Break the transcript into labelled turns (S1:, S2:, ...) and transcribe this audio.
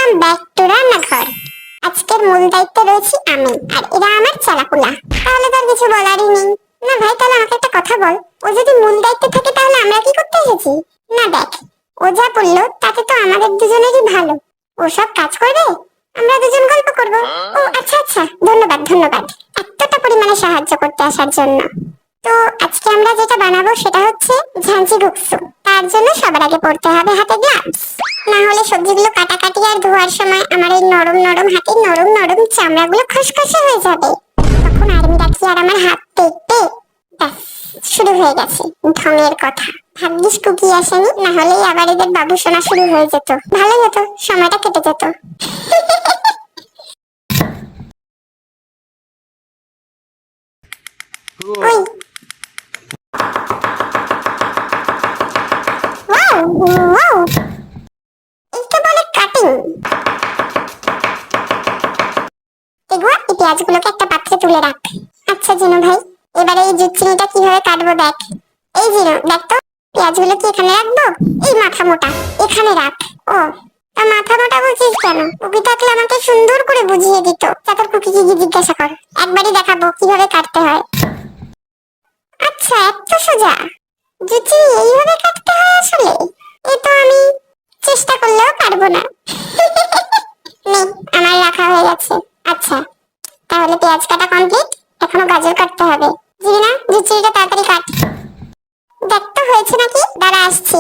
S1: Welcome back to রান্নাঘর। আজকের মূল দায়িত্বে রয়েছি আমি, আর এরা আমার চালাকুলা। তাহলে তো আর কিছু বলারই নেই। না ভাই, তাহলে আমাকে একটা কথা বল, ও যদি মূল দায়িত্বে থাকে তাহলে আমরা কি করতে এসেছি? না দেখ, ও যা বললো তাতে তো আমাদের দুজনেরই ভালো। ও সব কাজ করবে, আমরা দুজন গল্প করব। ও আচ্ছা আচ্ছা, ধন্যবাদ ধন্যবাদ এতটা পরিমাণে সাহায্য করতে আসার জন্য। তো আজকে আমরা যেটা বানাবো সেটা হচ্ছে ঝাঁঝি ঘুগসু। তার জন্য সবার আগে পড়তে হবে হাতে গ্লাভস, না হলে সবজিগুলো কাটাকাটি আর ধোয়ার সময় আমার এই নরম নরম হাতে নরম নরম চামড়াগুলো খসখসে হয়ে যাবে। তখন আর্মি রাখি আর আমার হাত পেটে ব্যাস শুরু হয়ে গেছে ঢঙের কথা। ভাগ্যিস কুকি আসেনি, না হলেই আবার এদের বাবু শোনা শুরু হয়ে যেত। ভালোই হতো, সময়টা কেটে যেত। ওই ওয়াও ওয়াও, এইটা বলে কাটিং। এগুলো এই পেঁয়াজগুলোকে একটা পাত্রে তুলে রাখ। আচ্ছা জিনু ভাই, এবারে এই জুচিনিটা কিভাবে কাটবো দেখ। এই জিনু দেখ তো, পেঁয়াজগুলো কি এখানে রাখবো? এই মাথা মোটা এখানে রাখ। ও, তা মাথা মোটা বলছিস কেন? কুকি থাকলে আমাকে সুন্দর করে বুঝিয়ে দিত। তারপর কুকিকে গিয়ে জিজ্ঞাসা কর, একবারই দেখাবো কিভাবে কাটতে হয়। আচ্ছা, এত সোজা জুচিনি এইভাবে কাটতে হয় আসলে? এ তো আমি চেষ্টা করলেও পারবো না। নে, আমার রাখা হয়ে গেছে। আচ্ছা, তাহলে পেঁয়াজ কাটা কমপ্লিট, এখনো গাজর কাটতে হবে। জিনা জুচিনিটা তাড়াতাড়ি কাট। দেখ তো হয়েছে নাকি, দাঁড়া আসছি।